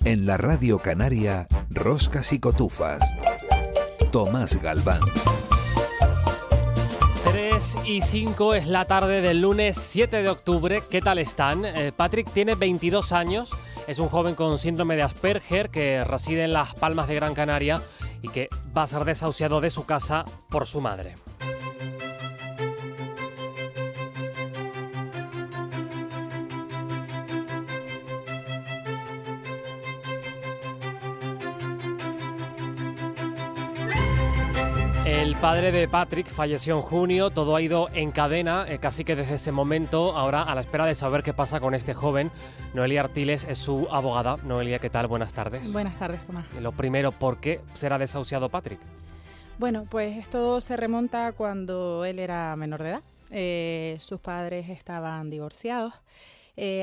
En la Radio Canaria, Roscas y Cotufas. Tomás Galván. 3:05 es la tarde del lunes 7 de octubre. ¿Qué tal están? Patrick tiene 22 años, es un joven con síndrome de Asperger que reside en Las Palmas de Gran Canaria y que va a ser desahuciado de su casa por su madre. El padre de Patrick falleció en junio, todo ha ido en cadena, casi que desde ese momento, ahora a la espera de saber qué pasa con este joven. Noelia Artiles es su abogada. Noelia, ¿qué tal? Buenas tardes. Buenas tardes, Tomás. Lo primero, ¿por qué será desahuciado Patrick? Bueno, pues esto se remonta cuando él era menor de edad. Sus padres estaban divorciados.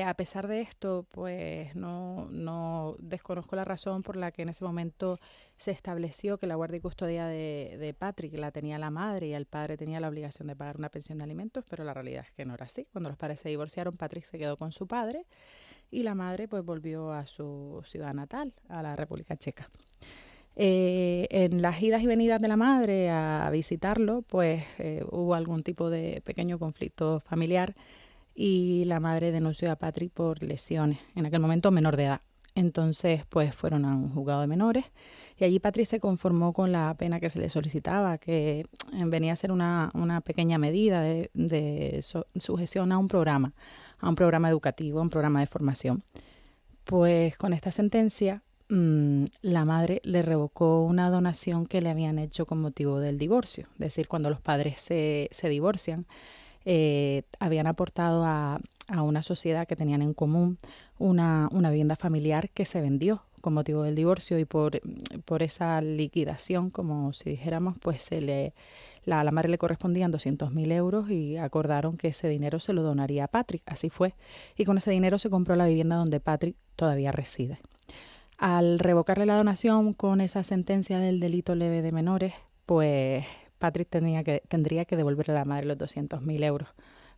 A pesar de esto, pues no desconozco la razón por la que en ese momento se estableció que la guardia y custodia de Patrick la tenía la madre y el padre tenía la obligación de pagar una pensión de alimentos, pero la realidad es que no era así. Cuando los padres se divorciaron, Patrick se quedó con su padre y la madre pues volvió a su ciudad natal, a la República Checa. En las idas y venidas de la madre a visitarlo, pues hubo algún tipo de pequeño conflicto familiar y la madre denunció a Patrick por lesiones, en aquel momento menor de edad. Entonces, pues fueron a un juzgado de menores y allí Patrick se conformó con la pena que se le solicitaba, que venía a ser una pequeña medida de sujeción a un programa educativo, a un programa de formación. Pues con esta sentencia, la madre le revocó una donación que le habían hecho con motivo del divorcio. Es decir, cuando los padres se divorcian, habían aportado a una sociedad que tenían en común una vivienda familiar que se vendió con motivo del divorcio y por esa liquidación, como si dijéramos, pues la madre le correspondían 200.000 euros y acordaron que ese dinero se lo donaría a Patrick. Así fue. Y con ese dinero se compró la vivienda donde Patrick todavía reside. Al revocarle la donación con esa sentencia del delito leve de menores, pues Patrick tendría que devolverle a la madre los 200.000 euros.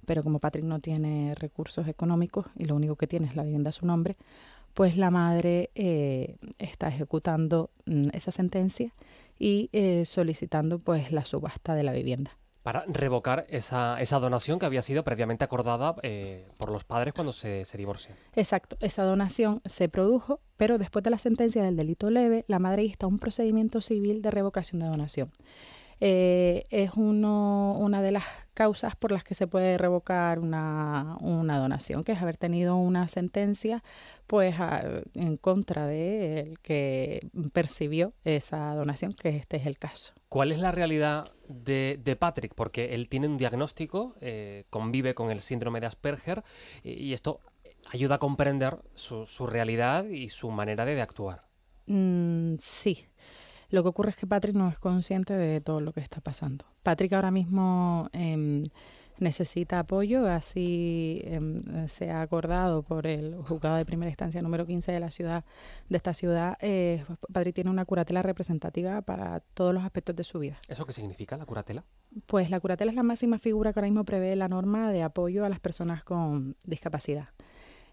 Pero como Patrick no tiene recursos económicos y lo único que tiene es la vivienda a su nombre, pues la madre está ejecutando esa sentencia y solicitando pues la subasta de la vivienda. Para revocar esa donación que había sido previamente acordada por los padres cuando se divorcian. Exacto, esa donación se produjo, pero después de la sentencia del delito leve, la madre insta un procedimiento civil de revocación de donación. Es una de las causas por las que se puede revocar una donación, que es haber tenido una sentencia pues en contra de el que percibió esa donación, que este es el caso. ¿Cuál es la realidad de Patrick? Porque él tiene un diagnóstico, convive con el síndrome de Asperger y esto ayuda a comprender su realidad y su manera de actuar. Sí. Lo que ocurre es que Patrick no es consciente de todo lo que está pasando. Patrick ahora mismo necesita apoyo, así se ha acordado por el juzgado de primera instancia número 15 de esta ciudad. Patrick tiene una curatela representativa para todos los aspectos de su vida. ¿Eso qué significa, la curatela? Pues la curatela es la máxima figura que ahora mismo prevé la norma de apoyo a las personas con discapacidad.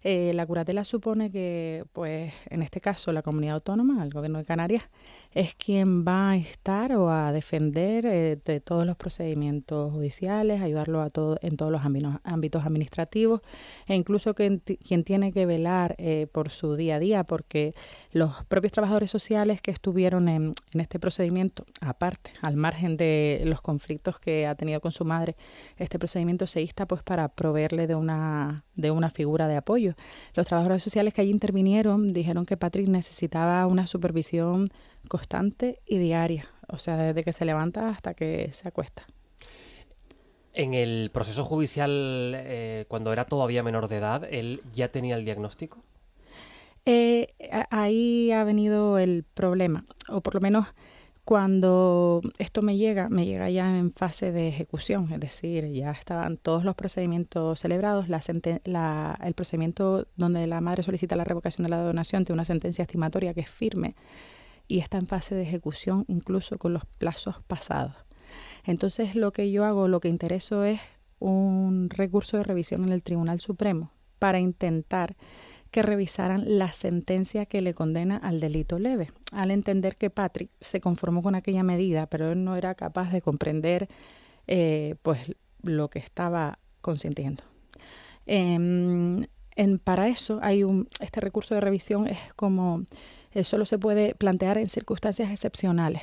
La curatela supone que, pues, en este caso, la comunidad autónoma, el Gobierno de Canarias, es quien va a estar o a defender de todos los procedimientos judiciales, ayudarlo en todos los ámbitos administrativos e incluso quien tiene que velar por su día a día, porque los propios trabajadores sociales que estuvieron en este procedimiento, aparte, al margen de los conflictos que ha tenido con su madre, este procedimiento se insta pues para proveerle de una figura de apoyo. Los trabajadores sociales que allí intervinieron dijeron que Patrick necesitaba una supervisión constante y diaria, o sea, desde que se levanta hasta que se acuesta. En el proceso judicial, cuando era todavía menor de edad, ¿él ya tenía el diagnóstico? Ahí ha venido el problema, o por lo menos cuando esto me llega ya en fase de ejecución, es decir, ya estaban todos los procedimientos celebrados, el procedimiento donde la madre solicita la revocación de la donación tiene una sentencia estimatoria que es firme y está en fase de ejecución incluso con los plazos pasados. Entonces lo que intereso es un recurso de revisión en el Tribunal Supremo para intentar que revisaran la sentencia que le condena al delito leve, al entender que Patrick se conformó con aquella medida, pero él no era capaz de comprender pues lo que estaba consintiendo. Para eso hay este recurso de revisión es como solo se puede plantear en circunstancias excepcionales.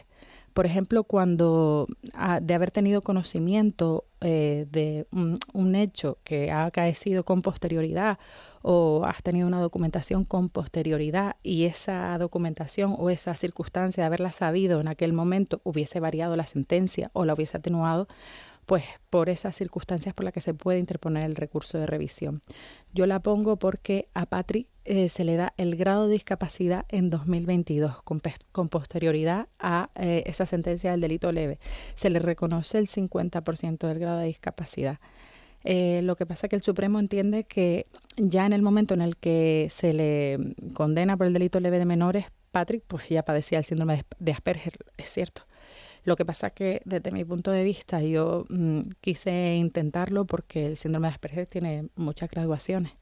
Por ejemplo, cuando de haber tenido conocimiento de un hecho que ha acaecido con posterioridad o has tenido una documentación con posterioridad y esa documentación o esa circunstancia de haberla sabido en aquel momento hubiese variado la sentencia o la hubiese atenuado, pues por esas circunstancias por las que se puede interponer el recurso de revisión. Yo la pongo porque a Patrick se le da el grado de discapacidad en 2022, con posterioridad a esa sentencia del delito leve. Se le reconoce el 50% del grado de discapacidad. Lo que pasa es que el Supremo entiende que ya en el momento en el que se le condena por el delito leve de menores, Patrick pues ya padecía el síndrome de Asperger, es cierto. Lo que pasa es que desde mi punto de vista yo quise intentarlo porque el síndrome de Asperger tiene muchas graduaciones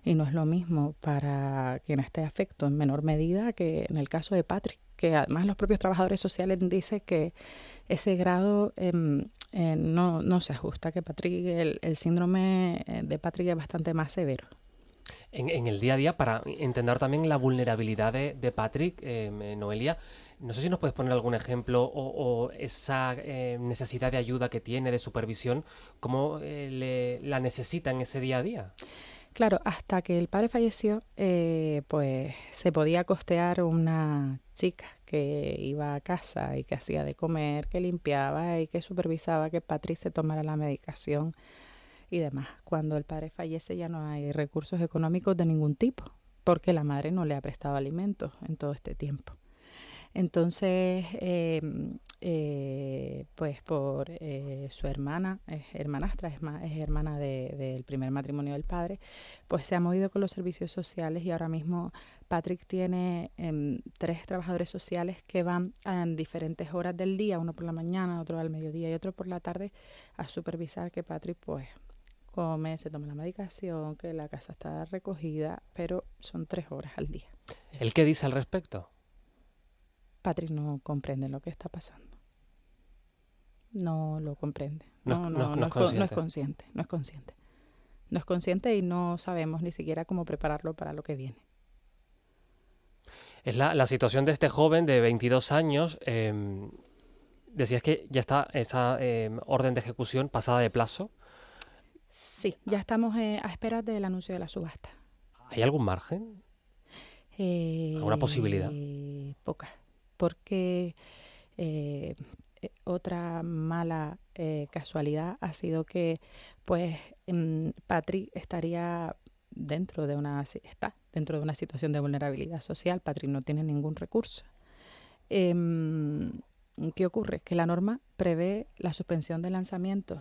y no es lo mismo para quien esté afecto en menor medida que en el caso de Patrick, que además los propios trabajadores sociales dicen que ese grado no se ajusta, que Patrick, el síndrome de Patrick es bastante más severo. En el día a día, para entender también la vulnerabilidad de Patrick, Noelia, no sé si nos puedes poner algún ejemplo o esa necesidad de ayuda que tiene, de supervisión, cómo la necesita en ese día a día. Claro, hasta que el padre falleció, pues se podía costear una chica que iba a casa y que hacía de comer, que limpiaba y que supervisaba que Patrick se tomara la medicación y demás. Cuando el padre fallece ya no hay recursos económicos de ningún tipo, porque la madre no le ha prestado alimentos en todo este tiempo. Entonces, pues por su hermana, es hermanastra, es hermana del primer matrimonio del padre, pues se ha movido con los servicios sociales y ahora mismo Patrick tiene 3 trabajadores sociales que van en diferentes horas del día, uno por la mañana, otro al mediodía y otro por la tarde, a supervisar que Patrick pues come, se toma la medicación, que la casa está recogida, pero son 3 horas al día. ¿El qué dice al respecto? Patrick no comprende lo que está pasando. No lo comprende. No es consciente. No es consciente y no sabemos ni siquiera cómo prepararlo para lo que viene. Es la situación de este joven de 22 años. Decías que ya está esa orden de ejecución pasada de plazo. Sí, ya estamos a espera del anuncio de la subasta. ¿Hay algún margen? ¿Alguna posibilidad? Poca, porque otra mala casualidad ha sido que pues Patrick estaría dentro de una situación de vulnerabilidad social. Patrick no tiene ningún recurso. ¿Qué ocurre? Que la norma prevé la suspensión de lanzamientos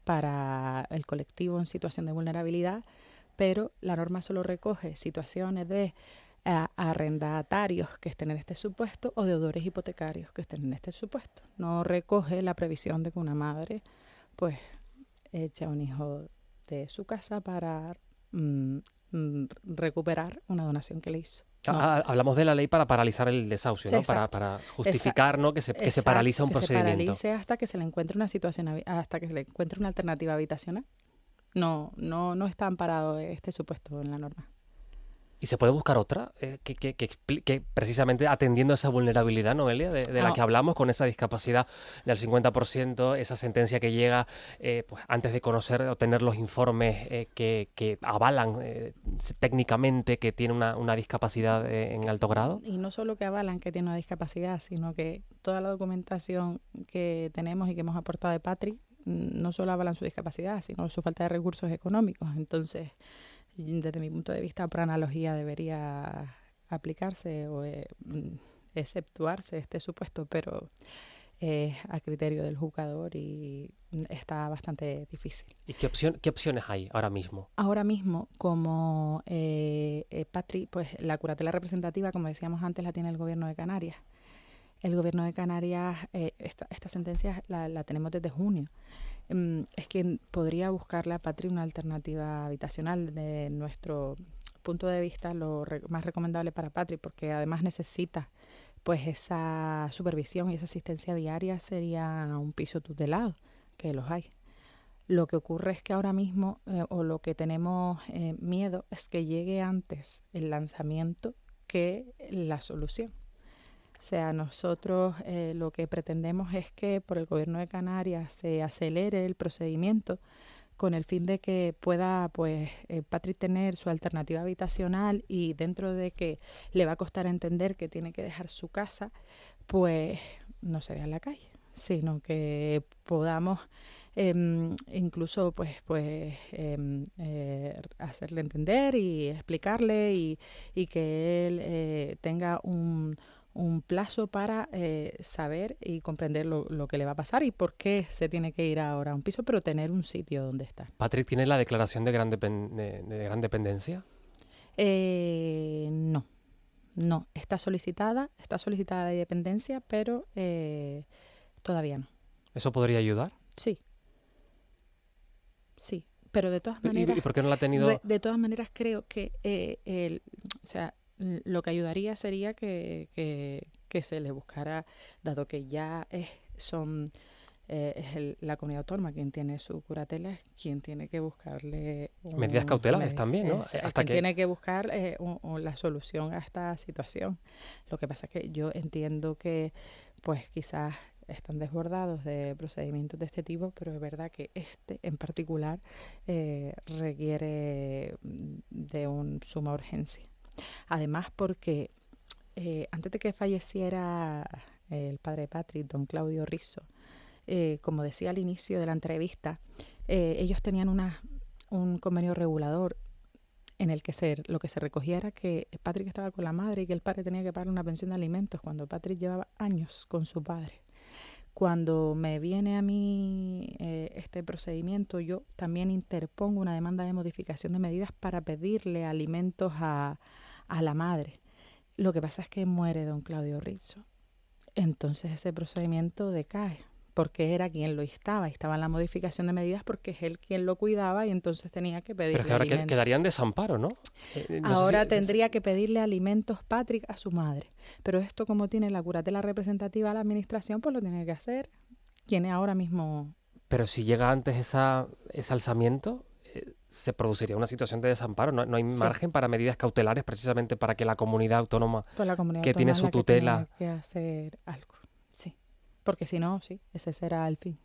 para el colectivo en situación de vulnerabilidad, pero la norma solo recoge situaciones de arrendatarios que estén en este supuesto o deudores hipotecarios que estén en este supuesto. No recoge la previsión de que una madre pues eche a un hijo de su casa para recuperar una donación que le hizo. No. Hablamos de la ley para paralizar el desahucio, ¿no? Para justificar, ¿no? que se paraliza un procedimiento. Que se paralice hasta que se le encuentre una situación, hasta que se le encuentre una alternativa habitacional. No está amparado este supuesto en la norma. ¿Y se puede buscar otra que explique precisamente atendiendo a esa vulnerabilidad, Noelia, de la que hablamos, con esa discapacidad del 50%, esa sentencia que llega pues antes de conocer o tener los informes que avalan técnicamente que tiene una discapacidad en alto grado? Y no solo que avalan que tiene una discapacidad, sino que toda la documentación que tenemos y que hemos aportado de Patrick no solo avalan su discapacidad, sino su falta de recursos económicos. Entonces, desde mi punto de vista, por analogía debería aplicarse o exceptuarse este supuesto, pero a criterio del juzgador y está bastante difícil. ¿Y qué opciones hay ahora mismo? Ahora mismo, como Patrick, pues la curatela representativa, como decíamos antes, la tiene el Gobierno de Canarias. El Gobierno de Canarias, esta sentencia la tenemos desde junio. Es que podría buscarle a Patrick una alternativa habitacional de nuestro punto de vista, más recomendable para Patrick, porque además necesita pues esa supervisión y esa asistencia diaria, sería un piso tutelado, que los hay. Lo que ocurre es que ahora mismo, o lo que tenemos miedo, es que llegue antes el lanzamiento que la solución. O sea, nosotros lo que pretendemos es que por el Gobierno de Canarias se acelere el procedimiento con el fin de que pueda pues Patrick tener su alternativa habitacional, y dentro de que le va a costar entender que tiene que dejar su casa, pues no se vea en la calle, sino que podamos incluso hacerle entender y explicarle y que él tenga un plazo para saber y comprender lo que le va a pasar y por qué se tiene que ir ahora a un piso, pero tener un sitio donde estar. ¿Patrick tiene la declaración de gran dependencia? No, está solicitada la dependencia, pero todavía no. ¿Eso podría ayudar? Sí, pero de todas maneras... ¿Y por qué no la ha tenido? De todas maneras creo que lo que ayudaría sería que se le buscara, dado que ya es la comunidad autónoma quien tiene su curatela, es quien tiene que buscarle... medidas cautelares también, ¿no? Tiene que buscar la solución a esta situación. Lo que pasa es que yo entiendo que pues quizás están desbordados de procedimientos de este tipo, pero es verdad que este en particular requiere de suma urgencia. Además porque antes de que falleciera el padre de Patrick, don Claudio Rizzo, como decía al inicio de la entrevista, ellos tenían un convenio regulador en el que lo que se recogía era que Patrick estaba con la madre y que el padre tenía que pagar una pensión de alimentos cuando Patrick llevaba años con su padre. Cuando me viene a mí este procedimiento, yo también interpongo una demanda de modificación de medidas para pedirle alimentos a la madre. Lo que pasa es que muere don Claudio Rizzo. Entonces ese procedimiento decae, porque era quien lo estaba en la modificación de medidas porque es él quien lo cuidaba y entonces tenía que pedirle. Pero es que ahora quedaría en desamparo, ¿no? Ahora tendría que pedirle alimentos Patrick a su madre. Pero esto, como tiene la curatela representativa a la administración, pues lo tiene que hacer quien es ahora mismo. Pero si llega antes ese alzamiento, se produciría una situación de desamparo. No hay margen para medidas cautelares precisamente para que la comunidad autónoma que tiene su tutela... Que tiene que hacer algo. Porque si no, ese será el fin.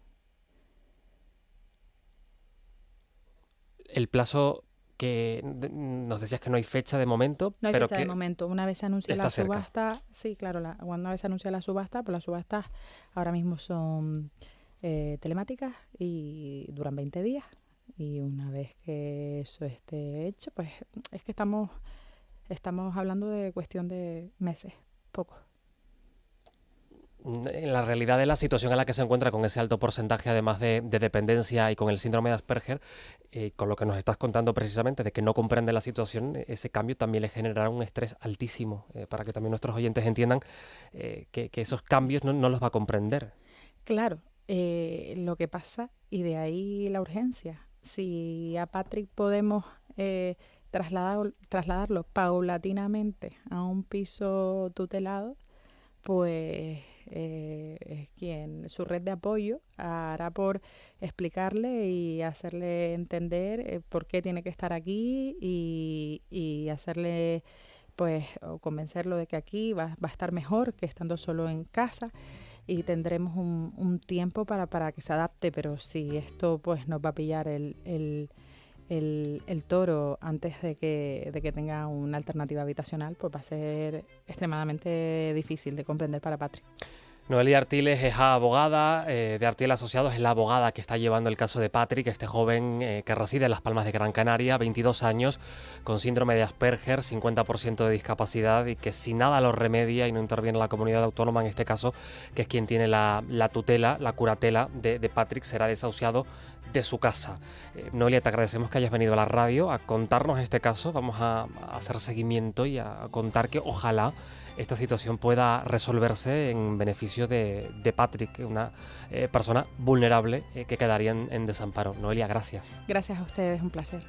El plazo que nos decías que no hay fecha de momento. No hay pero fecha de momento. Una vez se anuncia la subasta, sí, claro, una vez se anuncia la subasta, pues las subastas ahora mismo son telemáticas y duran 20 días. Y una vez que eso esté hecho, pues es que estamos hablando de cuestión de meses, poco. En la realidad de la situación en la que se encuentra con ese alto porcentaje además de dependencia y con el síndrome de Asperger, con lo que nos estás contando precisamente de que no comprende la situación, ese cambio también le generará un estrés altísimo, para que también nuestros oyentes entiendan que esos cambios no los va a comprender. Claro, lo que pasa, y de ahí la urgencia, si a Patrick podemos trasladarlo paulatinamente a un piso tutelado, pues es quien su red de apoyo hará por explicarle y hacerle entender por qué tiene que estar aquí y hacerle pues o convencerlo de que aquí va a estar mejor que estando solo en casa, y tendremos un tiempo para que se adapte. Pero si esto pues nos va a pillar el toro antes de que tenga una alternativa habitacional, pues va a ser extremadamente difícil de comprender para Patrick. Noelia Artiles es abogada de Artiel Asociados, es la abogada que está llevando el caso de Patrick, este joven que reside en Las Palmas de Gran Canaria, 22 años, con síndrome de Asperger, 50% de discapacidad, y que si nada lo remedia y no interviene la comunidad autónoma, en este caso, que es quien tiene la tutela, la curatela de Patrick, será desahuciado de su casa. Noelia, te agradecemos que hayas venido a la radio a contarnos este caso. Vamos a hacer seguimiento y a contar que ojalá esta situación pueda resolverse en beneficio de Patrick, una persona vulnerable que quedaría en desamparo. Noelia, gracias. Gracias a ustedes, un placer.